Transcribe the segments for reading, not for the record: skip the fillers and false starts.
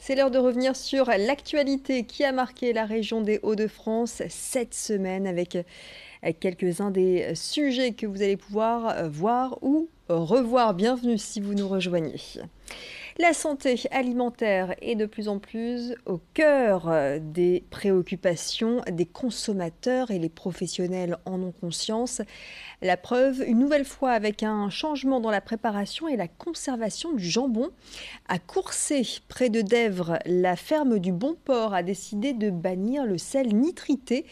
C'est l'heure de revenir sur l'actualité qui a marqué la région des Hauts-de-France cette semaine avec quelques-uns des sujets que vous allez pouvoir voir ou revoir. Bienvenue si vous nous rejoignez. La santé alimentaire est de plus en plus au cœur des préoccupations des consommateurs et les professionnels en ont conscience. La preuve, une nouvelle fois avec un changement dans la préparation et la conservation du jambon. À Courcey, près de Dèvres, la ferme du Bon Port a décidé de bannir le sel nitrité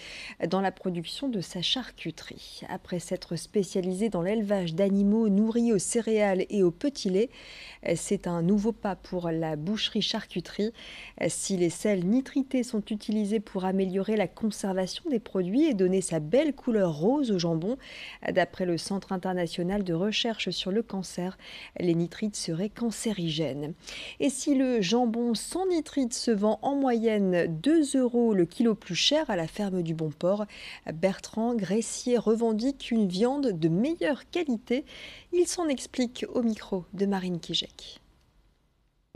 dans la production de sa charcuterie. Après s'être spécialisée dans l'élevage d'animaux nourris aux céréales et au petit lait, c'est un nouveau pas pour la boucherie-charcuterie. Si les sels nitrités sont utilisés pour améliorer la conservation des produits et donner sa belle couleur rose au jambon, d'après le Centre international de recherche sur le cancer, les nitrites seraient cancérigènes. Et si le jambon sans nitrite se vend en moyenne 2 € le kilo plus cher à la ferme du Bon Port, Bertrand Gressier revendique une viande de meilleure qualité. Il s'en explique au micro de Marine Kijek.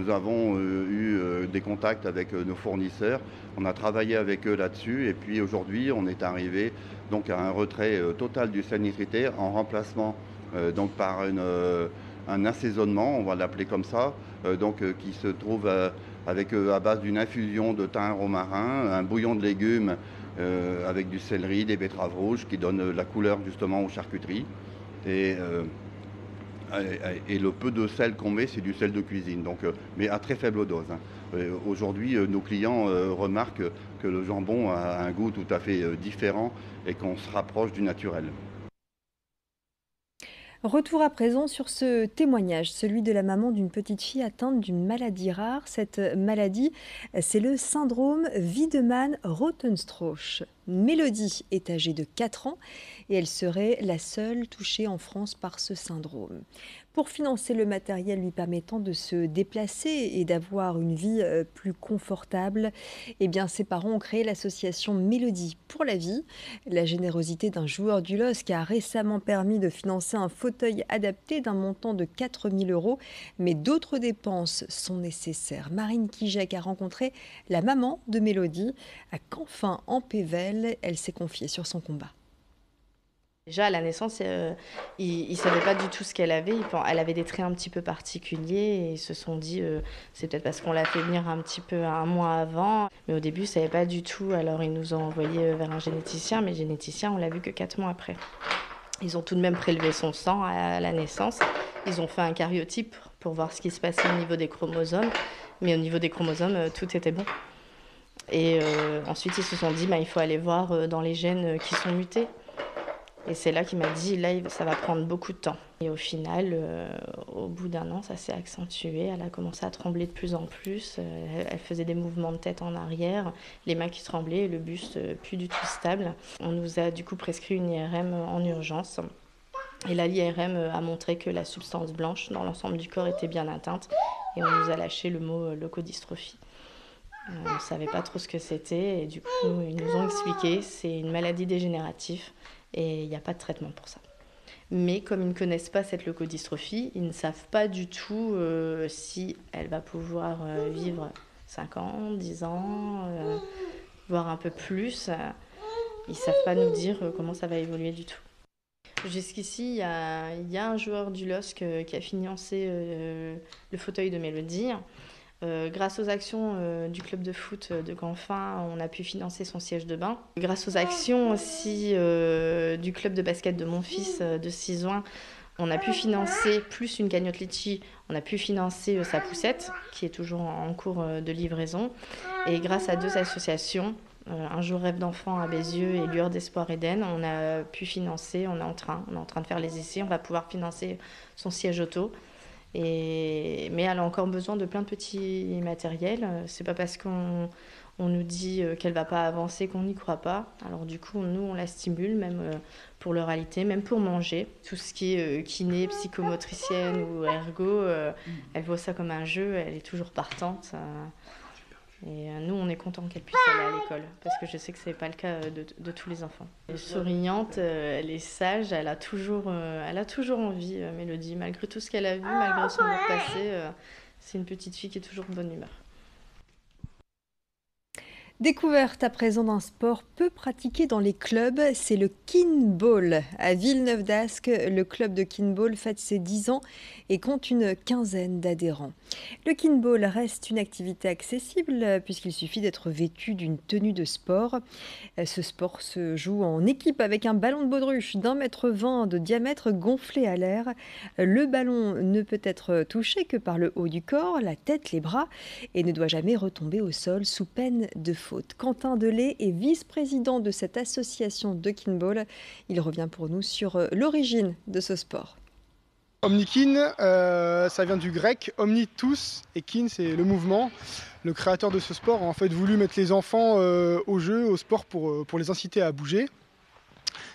Nous avons eu des contacts avec nos fournisseurs, on a travaillé avec eux là-dessus et puis aujourd'hui on est arrivé donc à un retrait total du sel nitrité en remplacement donc par un assaisonnement, on va l'appeler comme ça, qui se trouve avec à base d'une infusion de thym romarin, un bouillon de légumes avec du céleri, des betteraves rouges qui donnent la couleur justement aux charcuteries. Et, et le peu de sel qu'on met, c'est du sel de cuisine, mais à très faible dose. Aujourd'hui, nos clients remarquent que le jambon a un goût tout à fait différent et qu'on se rapproche du naturel. Retour à présent sur ce témoignage, celui de la maman d'une petite fille atteinte d'une maladie rare. Cette maladie, c'est le syndrome Wiedemann-Rothenstrauch. Mélodie est âgée de 4 ans et elle serait la seule touchée en France par ce syndrome. Pour financer le matériel lui permettant de se déplacer et d'avoir une vie plus confortable, eh bien, ses parents ont créé l'association Mélodie pour la vie. La générosité d'un joueur du LOSC a récemment permis de financer un fauteuil adapté d'un montant de 4 000 €, mais d'autres dépenses sont nécessaires. Marine Kijek a rencontré la maman de Mélodie à Canfin en Pével. Elle s'est confiée sur son combat. Déjà à la naissance, ils ne savaient pas du tout ce qu'elle avait. Elle avait des traits un petit peu particuliers et ils se sont dit c'est peut-être parce qu'on l'a fait venir un petit peu un mois avant. Mais au début, ils ne savaient pas du tout. Alors ils nous ont envoyés vers un généticien, mais le généticien, on l'a vu que 4 mois après. Ils ont tout de même prélevé son sang à la naissance. Ils ont fait un karyotype pour voir ce qui se passait au niveau des chromosomes. Mais au niveau des chromosomes, tout était bon. Et ensuite, ils se sont dit il faut aller voir dans les gènes qui sont mutés. Et c'est là qu'il m'a dit, là, ça va prendre beaucoup de temps. Et au final, au bout d'1 an, ça s'est accentué. Elle a commencé à trembler de plus en plus. Elle faisait des mouvements de tête en arrière, les mains qui tremblaient, le buste plus du tout stable. On nous a du coup prescrit une IRM en urgence. Et là, l'IRM a montré que la substance blanche dans l'ensemble du corps était bien atteinte. Et on nous a lâché le mot leucodystrophie. On ne savait pas trop ce que c'était. Et du coup, ils nous ont expliqué, c'est une maladie dégénérative. Et il n'y a pas de traitement pour ça. Mais comme ils ne connaissent pas cette leucodystrophie, ils ne savent pas du tout si elle va pouvoir vivre 5 ans, 10 ans, voire un peu plus. Ils ne savent pas nous dire comment ça va évoluer du tout. Jusqu'ici, il y a un joueur du LOSC qui a financé le fauteuil de Mélodie. Grâce aux actions du club de foot de Canfin, on a pu financer son siège de bain. Grâce aux actions aussi du club de basket de mon fils de 6 ans, on a pu financer, plus une cagnotte litchi, on a pu financer sa poussette, qui est toujours en cours de livraison. Et grâce à 2 associations, Un jour rêve d'enfant à Bézieux et Lueur d'espoir Eden, on a pu financer, on est en train de faire les essais, on va pouvoir financer son siège auto. Mais elle a encore besoin de plein de petits matériels. C'est pas parce qu'on nous dit qu'elle va pas avancer qu'on n'y croit pas. Alors du coup, nous, on la stimule, même pour l'oralité, même pour manger. Tout ce qui est kiné, psychomotricienne ou ergo, elle voit ça comme un jeu, elle est toujours partante. Et nous, on est contents qu'elle puisse aller à l'école, parce que je sais que ce n'est pas le cas de tous les enfants. Elle est souriante, elle est sage, elle a toujours envie, Mélodie, malgré tout ce qu'elle a vu, malgré son passé, c'est une petite fille qui est toujours de bonne humeur. Découverte à présent d'un sport peu pratiqué dans les clubs, c'est le kinball. À Villeneuve-d'Ascq, le club de kinball fête ses 10 ans et compte une quinzaine d'adhérents. Le kinball reste une activité accessible puisqu'il suffit d'être vêtu d'une tenue de sport. Ce sport se joue en équipe avec un ballon de baudruche d'1,20 m de diamètre gonflé à l'air. Le ballon ne peut être touché que par le haut du corps, la tête, les bras et ne doit jamais retomber au sol sous peine de faute. Quentin Delay est vice-président de cette association de kinball. Il revient pour nous sur l'origine de ce sport. Omnikin, ça vient du grec, omni tous, et kin c'est le mouvement. Le créateur de ce sport a en fait voulu mettre les enfants au jeu, au sport pour les inciter à bouger.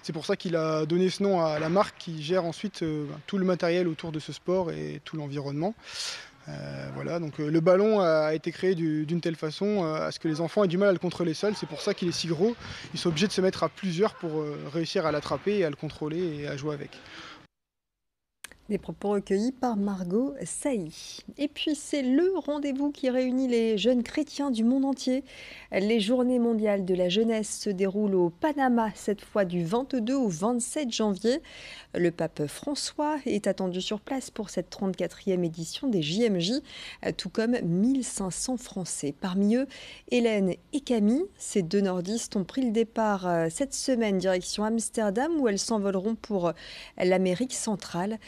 C'est pour ça qu'il a donné ce nom à la marque qui gère ensuite tout le matériel autour de ce sport et tout l'environnement. Voilà, donc le ballon a été créé d'une telle façon à ce que les enfants aient du mal à le contrôler seuls. C'est pour ça qu'il est si gros. Ils sont obligés de se mettre à plusieurs pour réussir à l'attraper et à le contrôler et à jouer avec. Des propos recueillis par Margot Sailly. Et puis c'est le rendez-vous qui réunit les jeunes chrétiens du monde entier. Les Journées mondiales de la jeunesse se déroulent au Panama, cette fois du 22 au 27 janvier. Le pape François est attendu sur place pour cette 34e édition des JMJ, tout comme 1500 Français. Parmi eux, Hélène et Camille, ces deux nordistes, ont pris le départ cette semaine direction Amsterdam où elles s'envoleront pour l'Amérique centrale.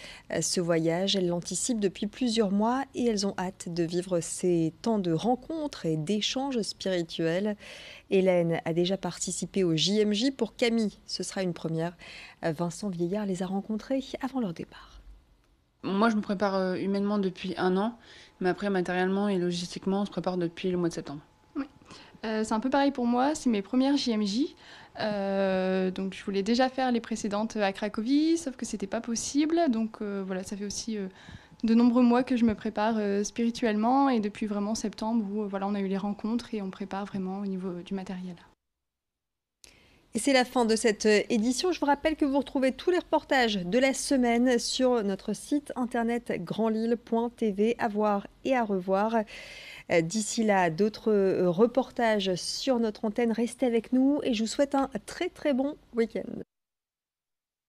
Ce voyage, elles l'anticipent depuis plusieurs mois et elles ont hâte de vivre ces temps de rencontres et d'échanges spirituels. Hélène a déjà participé au JMJ. Pour Camille, ce sera une première. Vincent Vieillard les a rencontrés avant leur départ. Moi, je me prépare humainement depuis 1 an, mais après, matériellement et logistiquement, on se prépare depuis le mois de septembre. Oui. C'est un peu pareil pour moi, c'est mes premières JMJ. Donc je voulais déjà faire les précédentes à Cracovie, sauf que c'était pas possible. Donc voilà, ça fait aussi de nombreux mois que je me prépare spirituellement et depuis vraiment septembre où voilà, on a eu les rencontres et on prépare vraiment au niveau du matériel. Et c'est la fin de cette édition. Je vous rappelle que vous retrouvez tous les reportages de la semaine sur notre site internet grandlille.tv à voir et à revoir. D'ici là, d'autres reportages sur notre antenne. Restez avec nous et je vous souhaite un très très bon week-end.